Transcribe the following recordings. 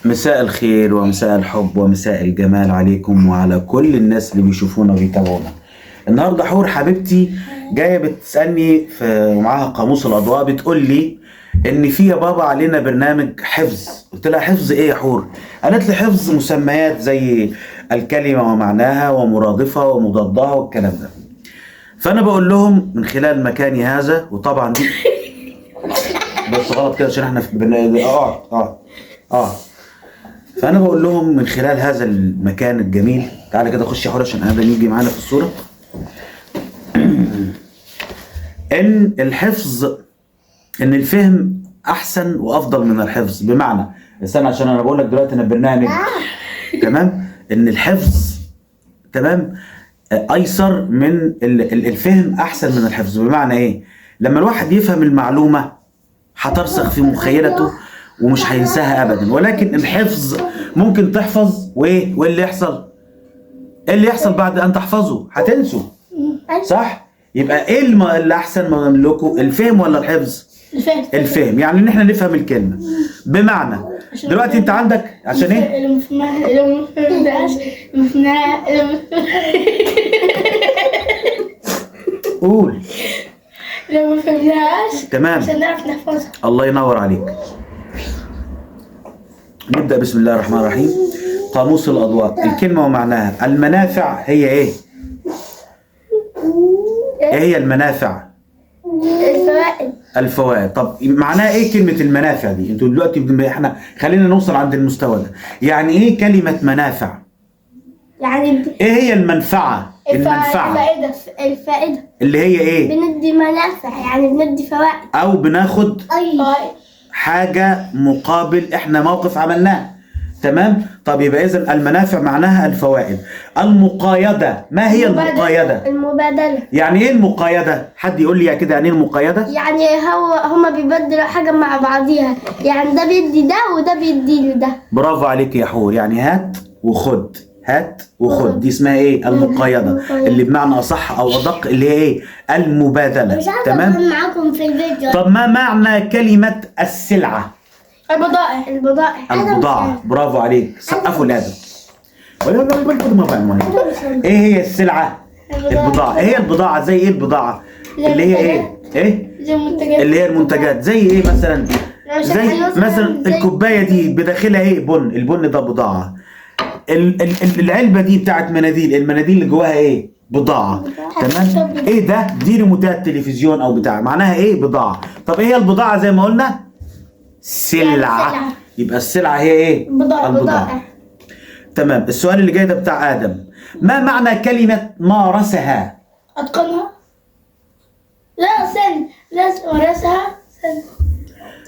مساء الخير ومساء الحب ومساء الجمال عليكم وعلى كل الناس اللي بيشوفونا وبيتابعونا. النهارده حور حبيبتي جايه بتسالني ومعاها قاموس الاضواء، بتقول لي ان في يا بابا علينا برنامج حفظ. قلت لها حفظ ايه يا حور؟ قالت لي حفظ مسميات زي الكلمه ومعناها ومرادفها ومضادها والكلام ده. فانا بقول لهم من خلال مكاني هذا، وطبعا دي بس غلط كده عشان احنا في فانا بقول لهم من خلال هذا المكان الجميل، تعالى كده خش يا حور عشان ادم يجي معانا في الصوره، ان الحفظ، ان الفهم احسن وافضل من الحفظ. بمعنى استنى عشان انا بقول لك دلوقتي انا برنامج تمام، ان الحفظ تمام ايسر من الفهم، احسن من الحفظ. بمعنى ايه؟ لما الواحد يفهم المعلومه هترسخ في مخيلته ومش هينساها ابدا، ولكن الحفظ ممكن تحفظ وايه اللي يحصل؟ ايه اللي يحصل بعد ان تحفظه؟ هتنسوا، صح؟ يبقى ايه اللي احسن ما نملكه، الفهم ولا الحفظ؟ الفهم، يعني ان احنا نفهم الكلمه. بمعنى دلوقتي انت عندك عشان ايه؟ قول. لو ما فهمناهاش تمام، عشان نعرف نحفظها. الله ينور عليك. نبدأ بسم الله الرحمن الرحيم. قاموس الأضواء، الكلمة ومعناها. المنافع هي إيه؟ إيه هي المنافع؟ الفوائد. الفوائد. طب معناها إيه كلمة المنافع دي؟ أنتوا دلوقتي إحنا خلينا نوصل عند المستوى ده. يعني إيه كلمة منافع؟ يعني إيه هي المنفعة؟ المنفعة الفائدة اللي هي إيه؟ بندي منافع، يعني بندي فوائد أو بناخد فوائد. حاجة مقابل احنا موقف عملناه. تمام؟ طب يبقى إذن المنافع معناها الفوائد. المقايدة، ما هي المقايدة؟ المبادلة. يعني ايه المقايدة؟ حد يقول لي كده يعني ايه المقايدة؟ يعني هما بيبدلوا حاجة مع بعضيها، يعني ده بيدي ده وده بيدي لده. برافو عليك يا حور، يعني هات وخد، هات وخد، دي اسمها ايه؟ المقايدة، اللي بمعنى أصح أو أدق اللي هي ايه؟ المبادلة. تمام؟ معاكم في الفيديو. طب ما معنى كلمة السلعة؟ البضاعة. برافو عليك، سقفوا لادم. ايه هي السلعة؟ البضاعة. ايه هي البضاعة؟ زي ايه البضاعة؟ اللي هي ايه؟ ايه؟ اللي هي المنتجات. زي ايه مثلا؟ زي مثلا الكوباية دي بداخلها ايه؟ بن. البن ده بضاعة. العلبة دي بتاعت مناديل، المناديل اللي جواها ايه؟ بضاعة. تمام؟ ايه ده؟ دي ريموتات تلفزيون او بتاع، معناها ايه؟ بضاعة. طب ايه هي البضاعة زي ما قلنا؟ سلعة. يبقى السلعة هي ايه؟ البضاعة. تمام. السؤال اللي جاي ده بتاع آدم. ما معنى كلمة مارسها؟ أتقنها؟ لا استنى، مارسها.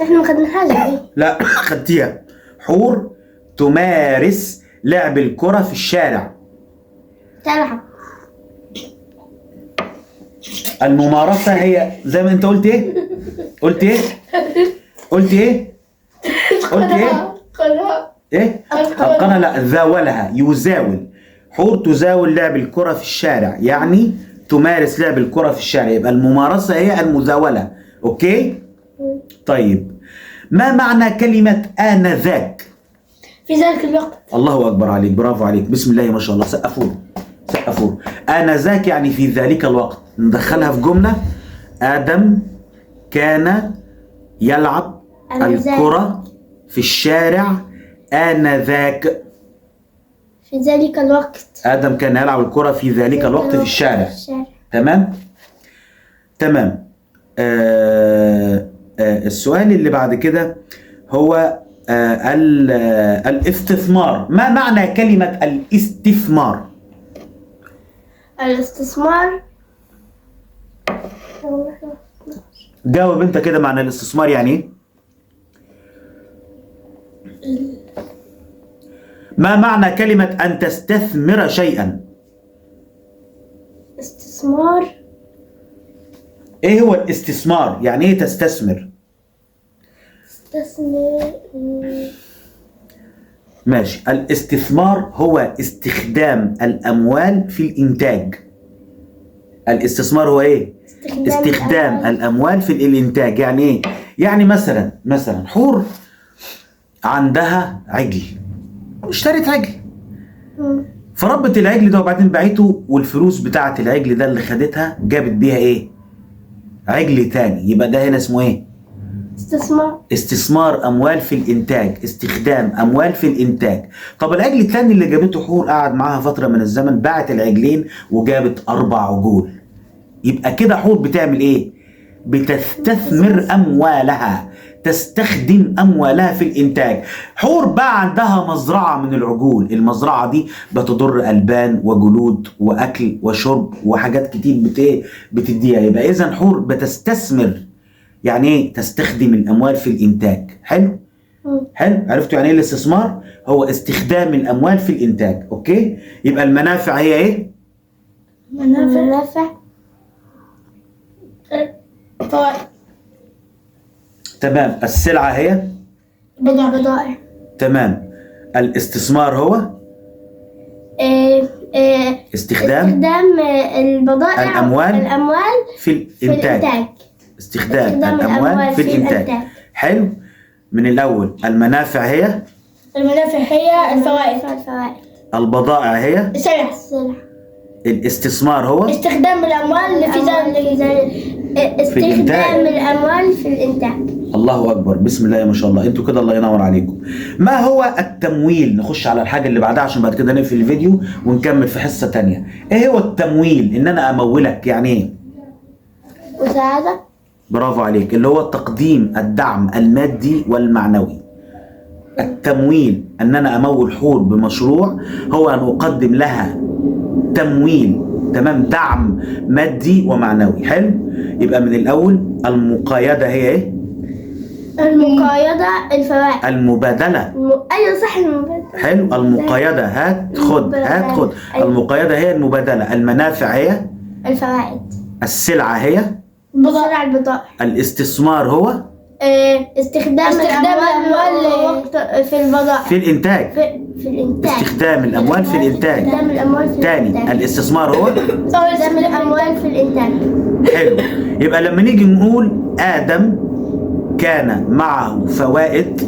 احنا ما خدناهاش دي. لا خدتيها. حور تمارس لعب الكرة في الشارع. تلعب. الممارسة هي زي ما انت قلت ايه؟ قلت ايه؟ قلت ايه؟ قلت ايه؟ ايه؟ أتقنها. لا، زاولها، يزاول. حور تزاول لعب الكرة في الشارع، يعني تمارس لعب الكرة في الشارع، يبقى الممارسة هي المزاولة. اوكي؟ طيب ما معنى كلمة آنذاك؟ في ذلك الوقت. الله أكبر عليك، برافو عليك، بسم الله ما شاء الله، سقفوا سقفوا. آنذاك يعني في ذلك الوقت، ندخلها في جملة. آدم كان يلعب الكرة في الشارع آنذاك. في ذلك الوقت. آدم كان يلعب الكرة في ذلك الوقت في الشارع. تمام؟ تمام. السؤال اللي بعد كده هو الاستثمار. ما معنى كلمة الاستثمار؟ الاستثمار. جاوب انت كده، معنى الاستثمار يعني ايه؟ ما معنى كلمة أن تستثمر شيئا؟ استثمار. ايه هو الاستثمار؟ يعني ايه تستثمر؟ استثمر. ماشي. الاستثمار هو استخدام الأموال في الإنتاج. الاستثمار هو ايه؟ استخدام الأموال في الإنتاج. يعني ايه؟ يعني مثلا حور عندها عجل، اشترت عجل، مم. فربت العجل ده وبعدين باعته، والفلوس بتاعت العجل ده اللي خدتها جابت بيها ايه؟ عجل تاني. يبقى ده هنا اسمه ايه؟ استثمار. استثمار اموال في الانتاج، استخدام اموال في الانتاج. طب العجل التاني اللي جابته حور قعد معاها فتره من الزمن، باعت العجلين وجابت 4 عجول. يبقى كده حور بتعمل ايه؟ بتستثمر اموالها، تستخدم اموالها في الانتاج. حور بقى عندها مزرعه من العجول، المزرعه دي بتضر البان وجلود واكل وشرب وحاجات كتير بتديها. يبقى اذا حور بتستثمر. يعني ايه تستخدم الاموال في الانتاج؟ حلو؟ حلو. عرفتوا يعني ايه الاستثمار؟ هو استخدام الاموال في الانتاج. اوكي؟ يبقى المنافع هي ايه؟ منافع. فوائد. تمام. السلعه هي بضائع. تمام. الاستثمار هو استخدام البضائع الاموال في في الانتاج. الإنتاج. استخدام الاموال في الانتاج. حلو. من الاول المنافع هي الفوائد. البضائع هي السلع. الاستثمار هو استخدام الأموال الإنتاج. الأموال في الإنتاج. الله اكبر، بسم الله ما شاء الله، انتوا كده الله ينور عليكم. ما هو التمويل؟ نخش على الحاجه اللي بعدها عشان بعد كده نقفل الفيديو ونكمل في حصه تانية. ايه هو التمويل؟ ان انا امولك. يعني ايه؟ مساعدة. برافو عليك، اللي هو تقديم الدعم المادي والمعنوي. التمويل ان انا امول حور بمشروع، هو ان اقدم لها تمويل، تمام، دعم مادي ومعنوي. حلو. يبقى من الاول المقايضه هي ايه؟ المقايضة الفوائد. المبادله. ايوه صح، المبادلة. حلو. المقايضه هات خد هات خد. المقايضه هي المبادله. المنافع هي الفوائد. السلعه هي البضائع. الاستثمار هو استخدام الأموال في البضائع. في الانتاج. في الإنتاج. استخدام الاموال في الانتاج. استخدام الأموال في تاني الإنتاج. الاستثمار هو استخدام الأموال في الإنتاج. حلو. يبقى لما نيجي نقول آدم كان معه فوائد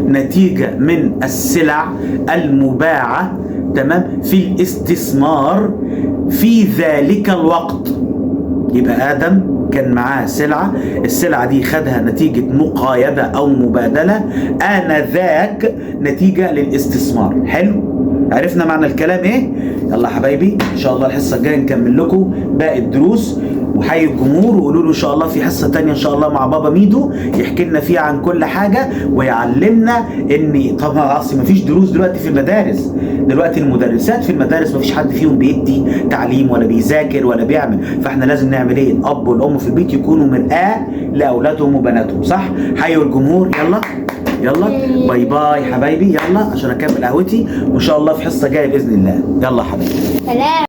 نتيجة من السلع المباعة، تمام، في الاستثمار في ذلك الوقت. يبقى آدم كان معاه سلعة، السلعة دي خدها نتيجة مقايضة أو مبادلة، آنذاك نتيجة للاستثمار. حلو. عرفنا معنى الكلام ايه؟ يلا حبايبي ان شاء الله الحصة الجاية نكمل لكم باقي الدروس. وحيوا الجمهور وقولوا له ان شاء الله في حصة تانية ان شاء الله مع بابا ميدو يحكي لنا فيها عن كل حاجة ويعلمنا. ان طبعا اصل مفيش دروس دلوقتي في المدارس، دلوقتي المدرسات في المدارس مفيش حد فيهم بيدي تعليم ولا بيذاكر ولا بيعمل، فاحنا لازم نعمل ايه؟ الاب والام في البيت يكونوا مرآة لاولادهم وبناتهم. صح؟ حيوا الجمهور. يلا يلا باي باي حبايبي، يلا عشان اكمل قهوتي وان شاء الله في حصة جاية باذن الله. يلا حبايبي. سلام.